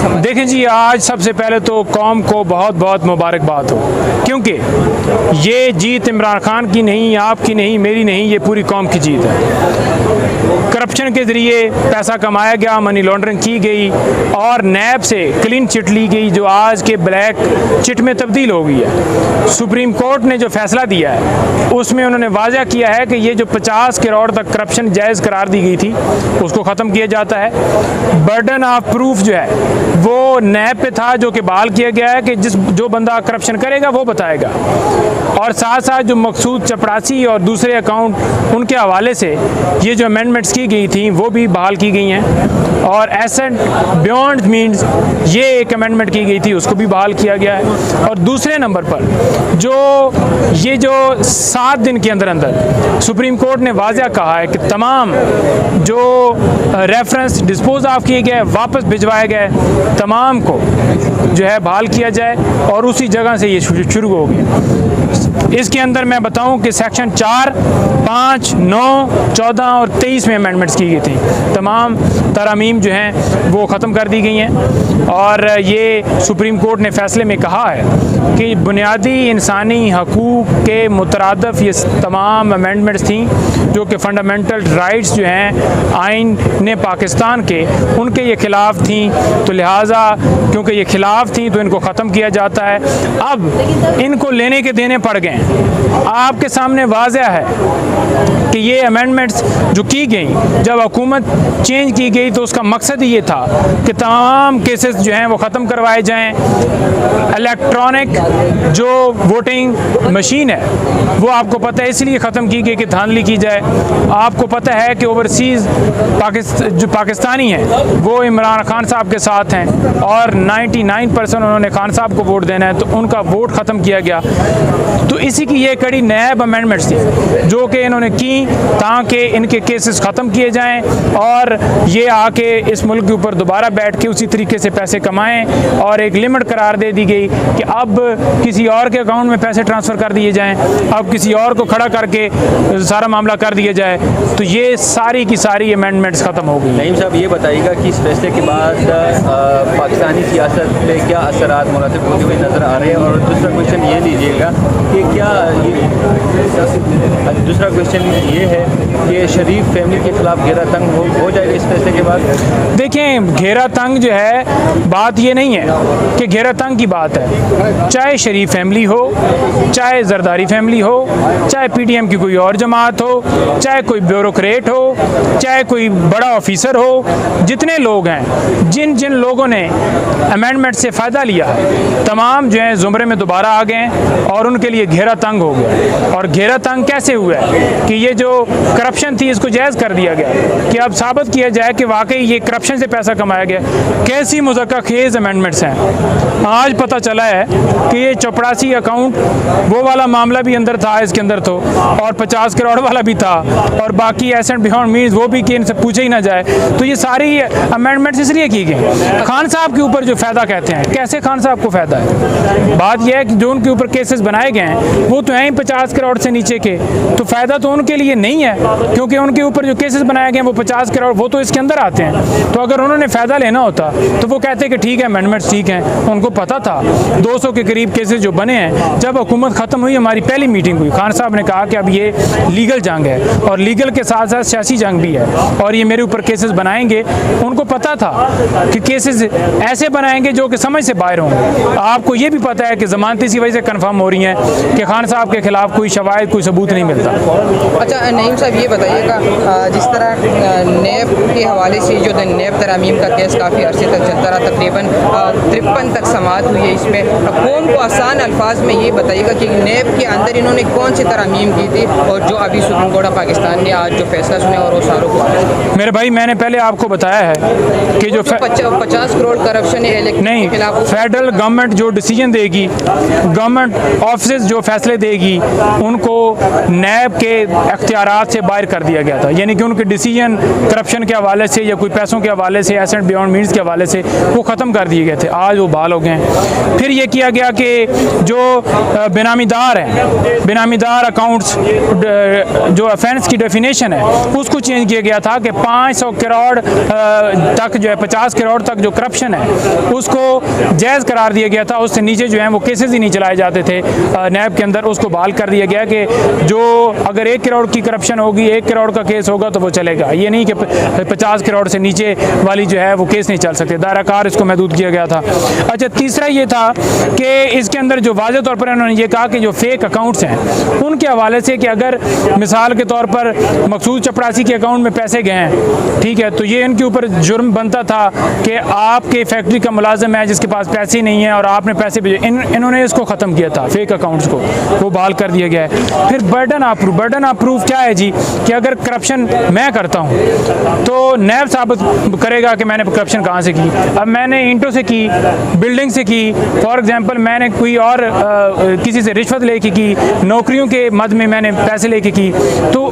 देखें जी, आज सबसे पहले तो कौम को बहुत बहुत मुबारकबाद हो, क्योंकि ये जीत इमरान खान की नहीं, आपकी नहीं, मेरी नहीं, ये पूरी कौम की जीत है। करप्शन के ज़रिए पैसा कमाया गया, मनी लॉन्ड्रिंग की गई और नैब से क्लीन चिट ली गई, जो आज के ब्लैक चिट में तब्दील हो गई है। सुप्रीम कोर्ट ने जो फैसला दिया है उसमें उन्होंने वाज़ा किया है कि ये जो 50 करोड़ तक करप्शन जायज़ करार दी गई थी उसको ख़त्म किया जाता है। बर्डन ऑफ प्रूफ जो है वो नैब पे था, जो कि बहाल किया गया है कि जो बंदा करप्शन करेगा वो बताएगा। और साथ साथ जो मकसूद चपरासी और दूसरे अकाउंट उनके हवाले से ये जो अमेंडमेंट्स की गई थी वो भी बहाल की गई हैं। और एसेट बियॉन्ड मीन्स ये एक अमेंडमेंट की गई थी, उसको भी बहाल किया गया है। और दूसरे नंबर पर ये जो 7 दिन के अंदर अंदर सुप्रीम कोर्ट ने वाज़ह कहा है कि तमाम जो रेफरेंस डिस्पोज ऑफ किए गए, वापस भिजवाए गए, तमाम को जो है बहाल किया जाए और उसी जगह से ये शुरू हो गया। इसके अंदर मैं बताऊं कि सेक्शन 4, 5, 9, 14 और 23 में अमेंडमेंट्स की गई थी। तमाम तरमीम जो हैं वो ख़त्म कर दी गई हैं और ये सुप्रीम कोर्ट ने फैसले में कहा है कि बुनियादी इंसानी हकूक़ के मुतरादफ़ ये तमाम अमेंडमेंट्स थी जो कि फ़ंडामेंटल राइट्स जो हैं आइन ने पाकिस्तान के, उनके ये ख़िलाफ़ थी। तो लिहाजा क्योंकि ये ख़िलाफ़ थी तो इनको ख़त्म किया जाता है। अब इनको लेने के देने पड़ गए। आपके सामने वाज़ह है कि ये अमेंडमेंट्स जो की गई, जब हुकूमत चेंज की गई तो उसका मकसद ये था कि तमाम केसेस जो हैं वो ख़त्म करवाए जाएं। इलेक्ट्रॉनिक जो वोटिंग मशीन है वो आपको पता है इसलिए ख़त्म की गई कि धांधली की जाए। आपको पता है कि ओवरसीज़ जो पाकिस्तानी हैं वो इमरान खान साहब के साथ हैं और 99% उन्होंने खान साहब को वोट देना है, तो उनका वोट ख़त्म किया गया। तो इसी की ये कड़ी नैब अमेंडमेंट्स थी जो कि इन्होंने की ताकि इनके केसेस ख़त्म किए जाएं और ये आके इस मुल्क के ऊपर दोबारा बैठ के उसी तरीके से पैसे कमाएं। और एक लिमिट करार दे दी गई कि अब किसी और के अकाउंट में पैसे ट्रांसफ़र कर दिए जाएं, अब किसी और को खड़ा करके सारा मामला कर दिया जाए। तो ये सारी की सारी अमेंडमेंट्स ख़त्म हो गई। नईम साहब, ये बताइएगा कि इस फैसले के बाद पाकिस्तानी सियासत पे क्या असरात मुरातब होते हुए नज़र आ रहे हैं? और दूसरा क्वेश्चन ये लीजिएगा कि दूसरा क्वेश्चन ये है कि शरीफ फैमिली के खिलाफ घेरा तंग हो जाएगा इस फैसले के बाद? देखें, घेरा तंग जो है, बात ये नहीं है कि घेरा तंग की बात है। चाहे शरीफ फैमिली हो, चाहे जरदारी फैमिली हो, चाहे पीटीएम की कोई और जमात हो, चाहे कोई ब्यूरोक्रेट हो, चाहे कोई बड़ा ऑफिसर हो, जितने लोग हैं, जिन जिन लोगों ने अमेंडमेंट से फ़ायदा लिया है, तमाम जो है ज़ुमरे में दोबारा आ गए और उनके लिए घेरा तंग हो गया। और घेरा तंग कैसे हुआ है कि ये जो करप्शन थी इसको जायज़ कर दिया गया कि अब साबित किया जाए कि वाकई ये करप्शन से पैसा कमाया गया। कैसी मुज़क्का खेज़ अमेंडमेंट्स हैं। आज पता चला है कि ये चपरासी अकाउंट वो वाला मामला भी अंदर था, इसके अंदर तो, और 50 करोड़ वाला भी था, और बाकी एसेट बियॉन्ड मीन्स वो भी कि इनसे पूछे ही ना जाए। तो ये सारी अमेंडमेंट्स इसलिए की गई। खान साहब के ऊपर जो फ़ायदा कहते हैं, कैसे खान साहब को फ़ायदा है? बात यह है कि जो उनके ऊपर केसेस बनाए गए हैं वो तो हैं ही 50 करोड़ से नीचे के, तो फ़ायदा तो उनके लिए नहीं है क्योंकि उनके ऊपर जो केसेस बनाए गए हैं वो 50 करोड़ वो तो इसके अंदर आते हैं। तो अगर उन्होंने फ़ायदा लेना होता तो वो कहते कि ठीक है अमेंडमेंट्स ठीक हैं। उनको पता था 200 के करीब केसेस जो बने हैं। जब हुकूमत ख़त्म हुई, हमारी पहली मीटिंग हुई, खान साहब ने कहा कि अब ये लीगल जंग है और लीगल के साथ साथ सियासी जंग भी है और ये मेरे ऊपर केसेस बनाएंगे। उनको पता था कि केसेस ऐसे बनाएंगे जो कि समझ से बाहर होंगे। आपको ये भी पता है कि ज़मानत इसी वजह से कन्फर्म हो रही हैं कि खान साहब के खिलाफ कोई शवाहिद, कोई सबूत नहीं मिलता। अच्छा नईम साहब, ये बताइएगा जिस तरह नैब के हवाले से जो नैब तरामीम का केस काफ़ी अरसे तक चलता रहा, तकरीबन 53 तक समाअत हुई है इसमें, कौन को आसान अल्फाज में ये बताइएगा कि नैब के अंदर इन्होंने कौन सी तरामीम की थी और जो अभी सुप्रीम कोर्ट ऑफ पाकिस्तान ने आज जो फैसला सुने और वो सारों को? मेरे भाई, मैंने पहले आपको बताया है कि जो 50 करोड़ करप्शन नहीं, फेडरल गवर्नमेंट जो डिसीजन देगी, गवर्नमेंट ऑफिस जो फैसले देगी उनको नैब के अख्तियारात से बाहर कर दिया गया था, यानी कि उनके डिसीजन करप्शन के हवाले से या कोई पैसों के हवाले से, एसेट बियॉन्ड मीन्स के हवाले से वो ख़त्म कर दिए गए थे। आज वो बहाल हो गए हैं। फिर ये किया गया कि जो बेनामीदार हैं, बेनामीदार अकाउंट्स जो ऑफेंस की डेफिनेशन है उसको चेंज किया गया था कि 500 करोड़ तक जो है 50 करोड़ तक जो करप्शन है उसको जायज़ करार दिया गया था। उससे नीचे जो है वो केसेस ही नहीं चलाए जाते थे नैब के अंदर। उसको बहाल कर दिया गया कि जो अगर 1 करोड़ की करप्शन होगी, 1 करोड़ का केस होगा तो वो चलेगा, ये नहीं कि 50 करोड़ से नीचे वाली जो है वो केस नहीं चल सकते। दायरा कार इसको महदूद किया गया था। अच्छा, तीसरा ये था कि इसके अंदर जो वाज़ेह तौर पर उन्होंने ये कहा कि जो फेक अकाउंट्स हैं उनके हवाले से कि अगर मिसाल के तौर पर मकसूद चपरासी के अकाउंट में पैसे गए हैं, ठीक है, तो ये इनके ऊपर जुर्म बनता था कि आपके फैक्ट्री का मुलाजिम है जिसके पास पैसे नहीं है और आपने पैसे भेजे। इन्होंने इसको ख़त्म किया था, फेक अकाउंट्स को, वो बहाल कर दिया गया है। फिर burden of proof, burden of proof क्या है जी, कि अगर करप्शन मैं करता हूँ तो नैब साबित करेगा कि मैंने करप्शन कहाँ से की। अब मैंने ईंटों से की, बिल्डिंग से की, फॉर एग्जांपल मैंने कोई और किसी से रिश्वत लेके की, नौकरियों के मद में मैंने पैसे लेके की, तो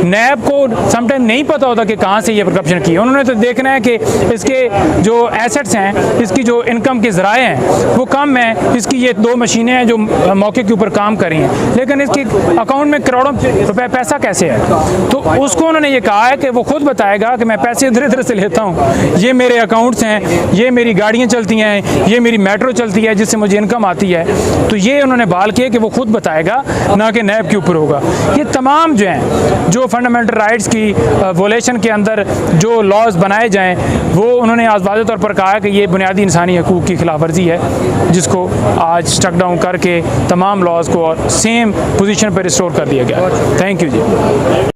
नैब को समटाइम नहीं पता होता कि कहाँ से ये करप्शन की। उन्होंने तो देखना है कि इसके जो एसेट्स हैं, इसकी जो इनकम के ज़राए हैं वो कम है, इसकी ये 2 मशीनें हैं जो मौके के ऊपर काम कर रही हैं, लेकिन इसके अकाउंट में करोड़ों रुपए पैसा कैसे है। तो उसको उन्होंने ये कहा है कि वो खुद बताएगा कि मैं पैसे इधर इधर से लेता हूँ, ये मेरे अकाउंट्स हैं, ये मेरी गाड़ियाँ चलती हैं, ये मेरी मेट्रो चलती है जिससे मुझे इनकम आती है। तो ये उन्होंने बहाल किया कि वो खुद बताएगा, ना कि नैब के ऊपर होगा। ये तमाम जो हैं जो फंडामेंटल राइट्स की वोलेशन के अंदर जो लॉज बनाए जाएँ वो उन्होंने आज वाज़ेह तौर पर कहा है कि ये बुनियादी इंसानी हकूक़ की खिलाफ वर्जी है, जिसको आज स्टक डाउन करके तमाम लॉज को सेम पोजीशन पर रिस्टोर कर दिया गया। Thank you ji.